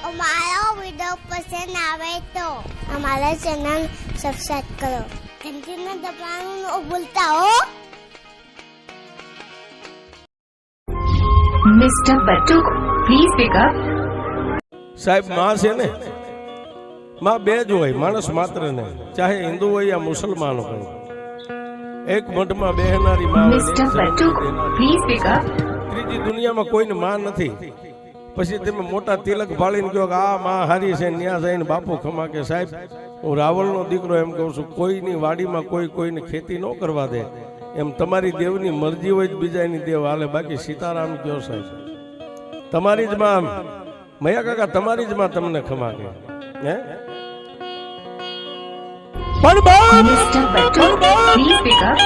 અમારો વિડિયો પસંદ આવે તો અમારા ચેનલ સબસ્ક્રાઇબ કરો. ઘંટીને દબાવવાનું ન ભૂલતા હો. Mr. Battuk, please pick up. સાહેબ માં છે ને, માં બે જ હોય, માણસ માત્ર ને, ચાહે હિન્દુ હોય યા મુસલમાન હોય. એક મઢમાં બેહનારી માં હોય, Mr. Battuk, please pick up. ત્રીજી દુનિયામાં કોઈને માં નથી. પછી તમે મોટા તિલક ભાળીને કહો કે આ માં હારી છે, ન્યા જઈને બાપુ ખમા કે સાહેબ હું રાવળનો દીકરો એમ કહું છું, કોઈની વાડીમાં કોઈને ખેતી ન કરવા દે, એમ તમારી દેવની મરજી હોય જ બીજાની દેવ હાલે. બાકી સીતારામ કયો સાહેબ, તમારી જ માં, મયા કાકા તમારી જ માં તમને ખમા કે હે. Mr. Battuk, please pick up.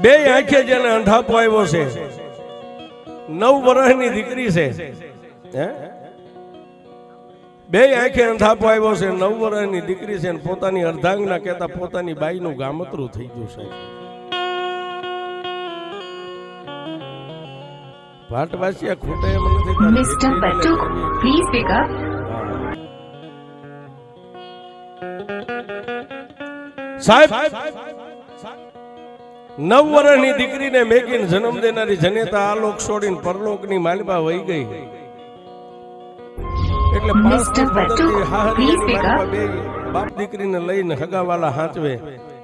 બે આંખે જેને અંધાપો આવ્યો છે, 9 વર્ષની દીકરી છે હે. બે આંખે અંધાપો આવ્યો છે, 9 વર્ષની દીકરી છે, પોતાની અર્ધાંગના કહેતા પોતાની બાઈનું ગામતરું થઈ ગયું સાહેબ. ભાટવાસિયા ખોટે એમ નથી. Mr. Battuk, please pick up. સાહેબ 9 વર્ષની દીકરીને મેકીને જન્મ દેનારી જનેતા આ લોક છોડીને પરલોકની માલિકા વહી ગઈ. એટલે Mr. Battuk, please pick up. બાપ દીકરીને લઈને હગાવાલા હાંચવે,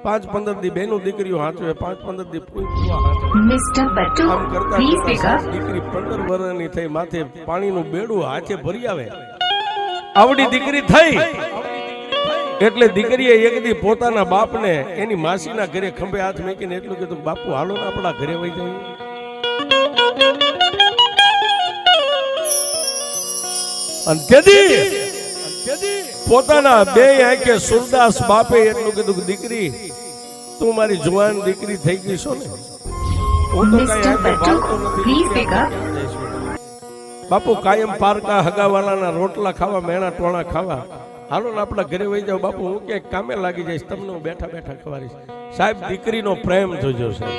5-15 દી બેનું દીકરીઓ હાંચવે, 5-15 દી પૂરા હાંચવે. Mr. Battuk, આમ કરતા please pick કરતા up. દીકરી 15 વર્ષની થઈ, માથે પાણીનું બેડું હાથે ભરી આવે. આવડી દીકરી થઈ એટલે દીકરીએ એક દી પોતાના બાપને એની માસીના ઘરે ખંભે હાથ મૂકીને એટલું કીધું, બાપુ હાલો ને આપણા ઘરે વહી જઈએ. અને તેથી પોતાના બે આંખે સુરદાસ બાપે એટલું કીધું કે દીકરી તું મારી જુવાન દીકરી થઈ ગઈ છો ને, હું તો કઈ આંખે ભાળતો નથી. બાપુ કાયમ પારકા હગાવાલાના રોટલા ખાવા, મેણા ટોણા ખાવા, હાલો ને આપણા ઘરે વહી જાવ બાપુ, હું ક્યાંક કામે લાગી જઈશ, તમને હું બેઠા બેઠા ખવારીશ. સાહેબ દીકરીનો પ્રેમ જોજો સાહેબ.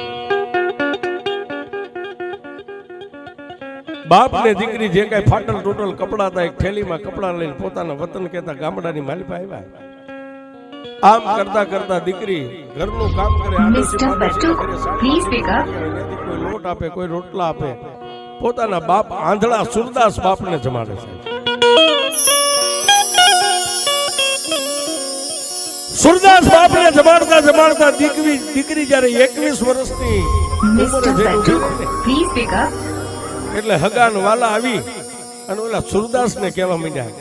બાપ ને દીકરી જે કઈ ફાટલ ટોટલ કપડા હતા, એક થેલીમાં કપડા લઈને પોતાના વતન કહેતા ગામડાની માલિપા આવ્યા. આમ કરતા કરતા દીકરી ઘરનું કામ કરે, Mr. Battuk, please pick up. કોઈ લોટ આપે, કોઈ રોટલા આપે, પોતાના બાપ આંધળા સુરદાસ બાપને જમાડે છે. સુરદાસ બાપને જમાડતા જમાડતા દીકરી જયારે 21 વર્ષની Mr. Battuk, please pick up. એટલે હગાન વાલા આવી અને ઓલા સુરદાસને કહેવા માંડ્યા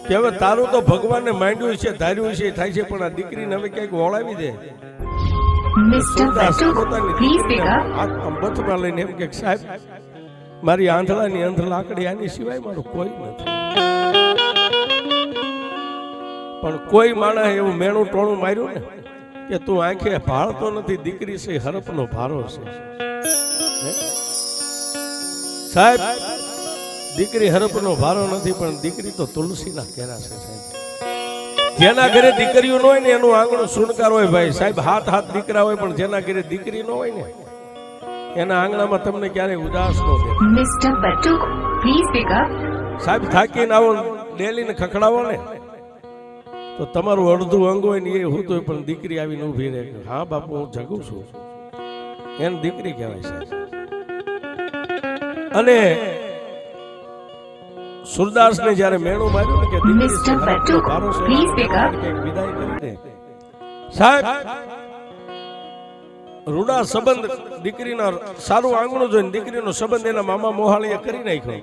કે હવે તારું તો ભગવાનને માંડ્યું છે, ધાર્યું છે, થાય છે, પણ આ દીકરીને હવે ક્યાંક વળાવી દે. Mr. Battuk, please pick up. બથમાં લઈને એમ કે સાહેબ મારી આંધળાની અંધ લાકડી આની સિવાય મારું કોઈ નથી. પણ કોઈ માણસ એવું મેણું ટોણું માર્યું ને કે તું આંખે ભાળતો નથી, દીકરી છે હરપનો ભારો છે. સાહેબ દીકરી હરપનો ભારો નથી, પણ દીકરી તો તુલસીના કેરા છે સાહેબ. જેના ઘરે દીકરીઓ ન હોય ને એનું આંગણું સુણકાર હોય ભાઈ સાહેબ. હાથ દીકરા હોય, પણ જેના ઘરે દીકરી ન હોય ને એના આંગણામાં તમને ક્યારેય ઉદાસ ન દે. Mr. Battuk, please pick up. સાહેબ થાકીને આવો, ડેલીને ખખડાવો ને તો તમારું અડધું અંગ હોય ને એ હોતું હોય, પણ દીકરી આવીને ઊભી રહે, હા બાપુ હું જગું છું, એને દીકરી કહેવાય છે. અને સુરદાસને જ્યારે મેણું માર્યું ને કે Mr. Battuk, please pick up. વિદાય કરી દે સાહેબ. રૂડા સંબંધ દીકરીના સારું આંગણું જોઈને દીકરીનો સંબંધ એના મામા મોહાળીએ કરી નાખ્યો.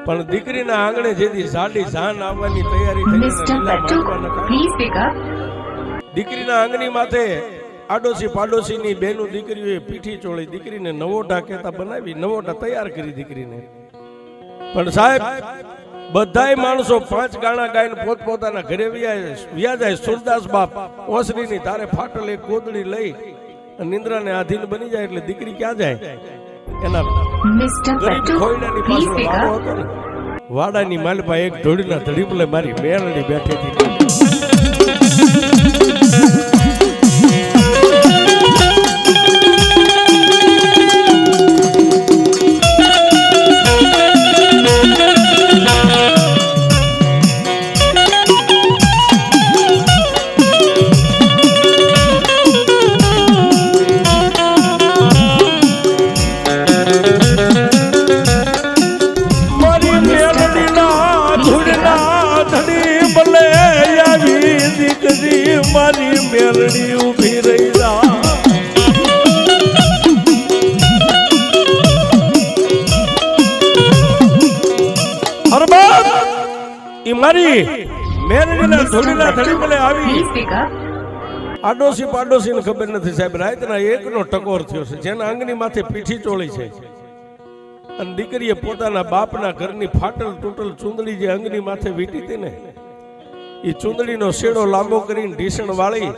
પણ દીકરીના આંગણે જેથી જાડી જાન આવવાની તૈયારી થઈ, Mr. Battuk, please pick up. દીકરીના આંગણી માથે આડોશી પાડોશીની બેનું દીકરીઓએ પીઠી ચોળી દીકરીને નવોઢા કહેતા બનાવી, નવોઢા તૈયાર કરી દીકરીને. પણ સાહેબ બધાય માણસો 5 ગાણા ગાઈને પોતપોતાના ઘરે વ્યા જાય. સુરદાસ બાપ ઓસરીની તારે ફાટલ એક ગોદડી લઈ નિંદ્રાને આધીન બની જાય. એટલે દીકરી ક્યાં જાય? એના Mr. ગરીબ Battuk, ખોયડાની please પાછળ pick વાડો up. હતો ને, વાડાની માલપા એક ઢોળીના ધડીપલે મારી મેળડી બેઠી હતી. મારી મેરડીના ધોળીના ધડીમલે આવી Please pick up. આડોશી પાડોશીને ખબર નથી સાહેબ, રાતના એકનો ટકોર થયો છે, જેના અંગની માથે પીઠી ચોળી છે, અને દીકરીએ પોતાના બાપના ઘરની ફાટલ તૂટલ ચૂંદડી જે અંગની માથે વીટી હતી ને, એ ચૂંદડીનો શેડો લાંબો કરીને ઢીસણ વાળી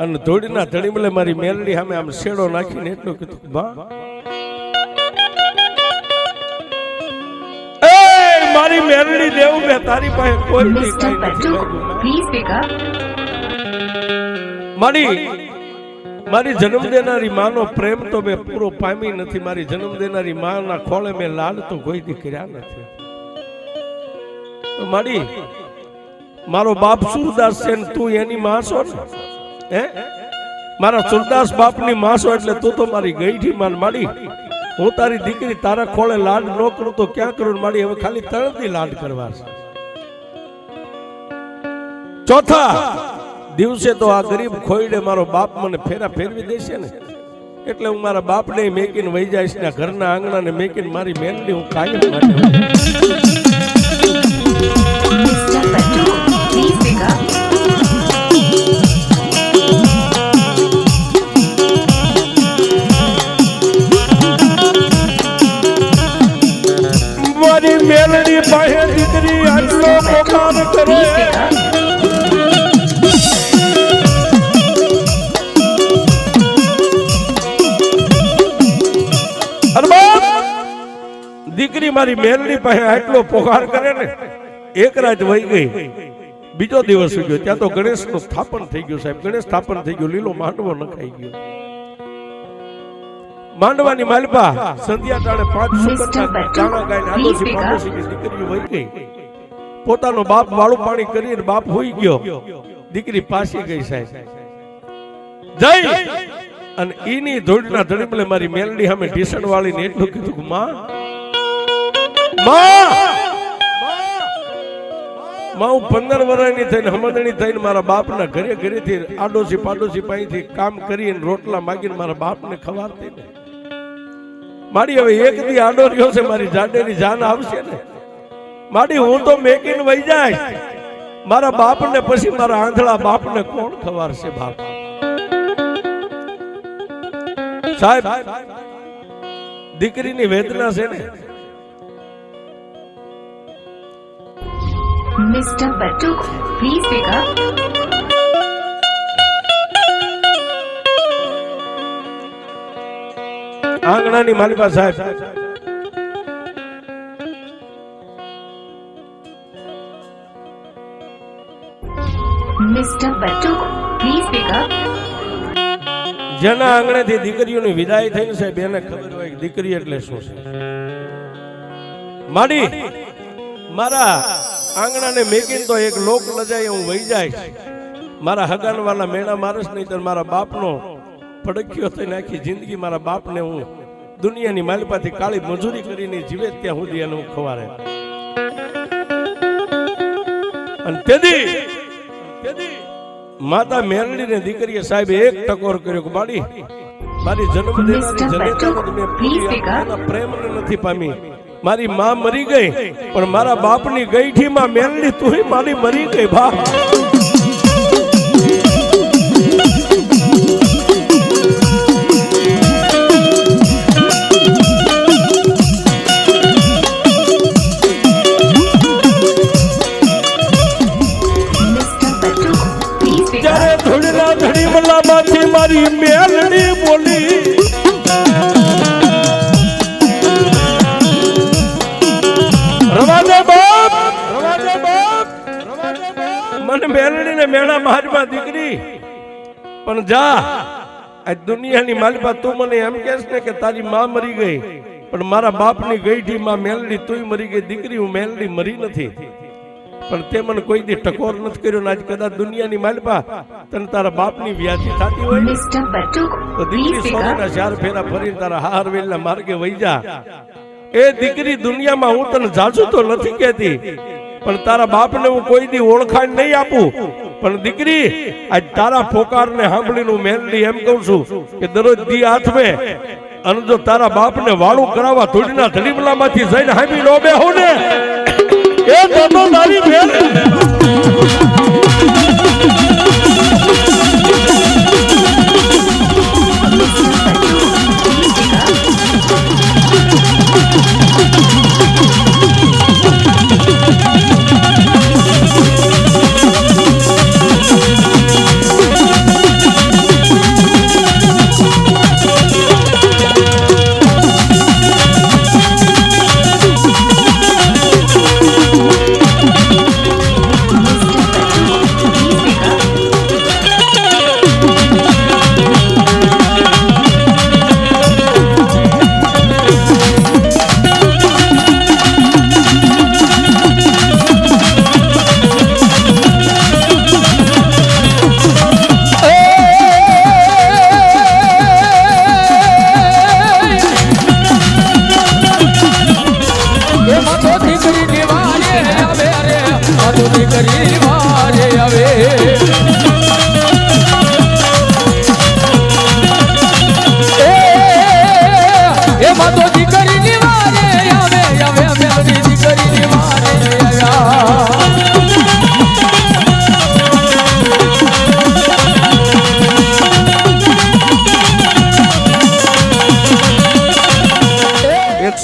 અને ધોળીના ધડીમલે મારી મેરડી સામે આમ શેડો નાખીને એટલું કીધું, બા એ મારી મેરડી દેવ મેં તારી પાસે કોઈ Mr. નથી Patuk, please pick up. મારી જન્મ દેનારી માનો પ્રેમ તો મેં પૂરો પામી નથી, મારી જન્મ દેનારી માના ખોળે મેં લાડ તો કોઈ દી કર્યા નથી. મારી મારો બાપ સુરદાસ છે ને તું એની માં છો ને, હે મારા સુરદાસ બાપની માં છો એટલે તું તો મારી ગઈઠી માન. માડી હું તારી દીકરી તારા ખોળે લાડ ન કરું તો ક્યાં કરું? માડી હવે ખાલી તળતી લાડ કરવા છે. ચોથા દિવસે તો આ ગરીબ ખોઈડે મારો બાપ મને ફેરા ફેરવી દેશે ને, એટલે હું મારા બાપને મેકીને વહી જઈશ ને ઘરના આંગણાને મેકીને મારી મેલડી હું કાયમ માટે Mr. Patuk, please pick up. મારી મેલડી પાસે દીકરી આટલો પોકાર કરે. દીકરી મારી મેલડી પાસે આટલો પોકાર કરે ને, એક રાત વહી ગઈ, બીજો દિવસ ગયો, ત્યાં તો ગણેશ નું સ્થાપન થઈ ગયું સાહેબ. ગણેશ સ્થાપન થઈ ગયું, લીલો માંડવો નખાઈ ગયો. માંડવાની માલપા સંધ્યા ટાણે 5 સુકરના ચાણા ગાઈને આડોશી પાડોશીની દીકરીઓ વહી ગઈ. પોતાનો બાપ વાળું પાણી કરીને બાપ હોઈ ગયો, દીકરી પાછી ગઈ સાહેબ. જઈ અને ઈની ધોળના ધડીમલે મારી મેલડી સામે ઢીસણ વાળીને એટલું કીધું, માં હું 15 વર્ષની થઈને હમદણી થઈને મારા બાપના ઘરે ઘરેથી આડોશી પાડોશી પાસેથી કામ કરીને રોટલા માગીને મારા બાપને ખવાડતી ને. મારી હવે એક દી આડો રહ્યો છે, મારી જાડેની જાન આવશે ને, મારી હું તો મેકીને વહી જાય, મારા બાપને પછી મારા આંધળા બાપને કોણ ખવાડશે? બાપ સાહેબ દીકરીની વેદના છે ને. Mr. Patuk, please pick up. આંગણાની માલિકા સાહેબ Mr. Patuk, please pick up. જેના આંગણેથી દીકરીઓની વિદાય થઈને સાહેબ એને ખબર હોય કે દીકરી એટલે શું છે. માડી મારા આંગણાને મેકીને તો એક લોક લજાય હું વહી જાય, મારા હગાન વાળા મેણા મારસ નહીં તો મારા બાપનો પડખ્યો થઈને આખી જિંદગી મારા બાપને હું દુનિયાની માલિપાથી કાળી મજૂરી કરીને જીવે ત્યાં સુધી એને હું ખવારે. અને તેદી માતા મેરડીને દીકરીએ સાહેબ એક ટકોર કર્યો કે મારી જન્મ દેનારી જનેતાનો મેં એના પ્રેમને નથી પામી. મારી માં મરી ગઈ પણ મારા બાપની ગઈઠી માં મેરડી તું મારી મરી ગઈ. બા ધડીમલામાંથી મારી મેલડી બોલી, રવાદે બાપ મને મેલડી ને મેણા મારમાં દીકરી, પણ જા આ દુનિયાની માલિકા તું મને એમ કહેશ ને કે તારી માં મરી ગઈ પણ મારા બાપની ગઈઠી માં મેલડી તું મરી ગઈ. દીકરી હું મેલડી મરી નથી, પણ તે મને કોઈ દી ટકોર નથી કર્યો. આજ કદાચ દુનિયાની માલપા તને તારા બાપની વ્યાધિ થતી હોય તો દીકરી સોનાના 4 ફેરા ફરીને તારા હાર વેલના માર્ગે વહી જા. એ દીકરી દુનિયામાં હું તને જાજુ તો નથી કહેતી, પણ તારા બાપને હું કોઈ દી ઓળખાણ નહીં આપું. પણ દીકરી આજ તારા પોકારને સાંભળીને હું મેલડી એમ કહું છું કે દરરોજ દી હાથમે અને જો તારા બાપને વાળું કરાવવા ધૂળના ધડીમલામાંથી જઈને હામી નો બેહો ને એ તો મારી બેન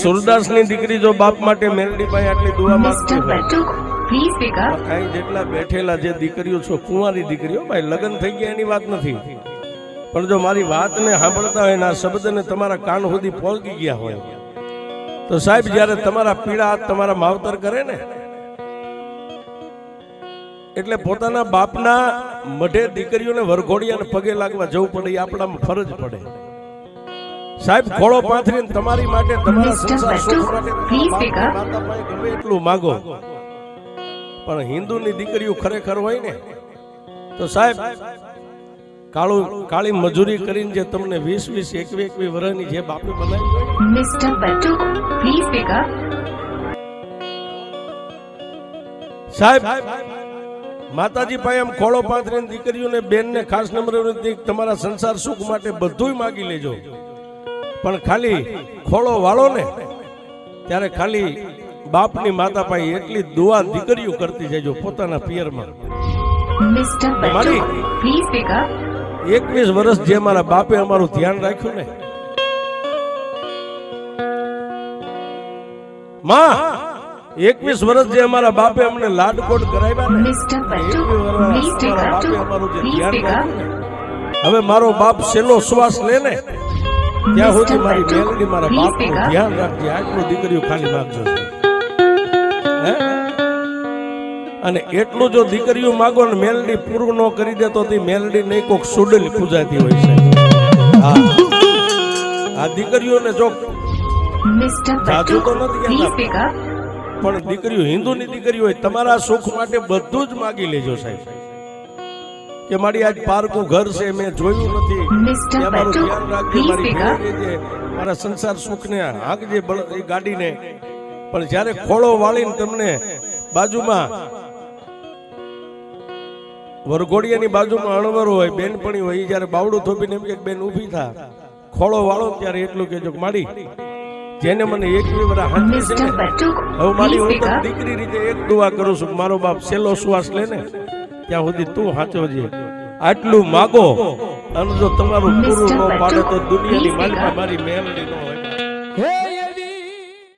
સુરદાસની દીકરી જો બાપ માટે મેલડીભાઈ આટલી દુઆ માંગતી Mr. હોય Batuk, please pick up. અહીં જેટલા બેઠેલા જે દીકરીઓ છો કુંવારી દીકરીઓ ભાઈ લગ્ન થઈ ગયા એની વાત નથી પણ જો મારી વાતને સાંભળતા હોય ને આ શબ્દને તમારા કાન સુધી પહોંચી ગયા હોય તો સાહેબ જ્યારે તમારા પીડા હાથ તમારા માવતર કરે ને એટલે પોતાના બાપના મઢે દીકરીઓને વરઘોડિયાને પગે લાગવા જવું પડે એ આપણામાં ફરજ પડે સાહેબ ખોળો પાથરીને તમારી માટે તમારા સંસાર સુખ માટે માતા પાસે ગમે એટલું માગો પણ હિન્દુની દીકરીઓ ખરેખર હોય ને તો સાહેબ કાળી મજૂરી કરીને જે તમને 20 21 વર્ષની જે બાપે બનાવી હોય Mr. Batuk, please pick up. સાહેબ માતાજી પાસે એમ ખોળો પાથરીને દીકરીઓને બેનને ખાસ નંબર તમારા સંસાર સુખ માટે બધુંય માગી લેજો પણ ખાલી ખોળો વાળો ને ત્યારે ખાલી બાપની માતા પાસે એટલી દુઆ દીકરીઓ કરતી જજો પોતાના પિયરમાં Mr. Batuk, please pick up. 21 વર્ષ જે મારા બાપે અમારું ધ્યાન રાખ્યું ને માં 21 વર્ષ જે અમારા બાપે અમને લાડકોડ કરાવ્યા ને Mr. Batuk, please pick મારા up. બાપે અમારું જે Please ધ્યાન pick up. રાખ્યું ને હવે મારો બાપ છેલ્લો શ્વાસ લે ને ત્યાં સુધી મારી મેલડી મારા બાપનું ધ્યાન રાખજે આટલું દીકરીઓ ખાલી માગજો હે અને એટલું જો દીકરીઓ માગો ને મેલડી પૂરું ન કરી દે તો મેલડી નહીં કોક સુડેલી પૂજાતી હોય છે હા આ દીકરીઓને જો Mr. જાજુ તો Batuk, નથી please કહેતા pick up. પણ દીકરીઓ હિન્દુની દીકરીઓ હોય તમારા સુખ માટે બધું જ માગી લેજો સાહેબ કે મારી આજ પારકું ઘર છે મેં જોયું નથી Mr. ત્યાં મારું Batuk, ધ્યાન રાખજે please મારી pick up. મેલડી જે મારા સંસાર સુખને હાંકજે એ ગાડીને પણ જ્યારે ખોળો વાળીને તમને બાજુમાં વરઘોડિયાની બાજુમાં અણવરો હોય બેનપણી હોય જ્યારે બાવડું થોપીને એમ કે બેન ઊભી થા ખોળો વાળો ત્યારે એટલું કહેજો માડી જેને મને 21 વર્ષ હાંકી છે Mr. ને Batuk, હવે મારી please હું pick તો up. દીકરી રીતે એક દુઆ કરું છું મારો બાપ છેલ્લો શ્વાસ લે ને ત્યાં સુધી તું સાચવજે આટલું માગો અને જો તમારું પૂરું ન પાડે તો દુનિયાની માલિકા મારી મેલડી ન હોય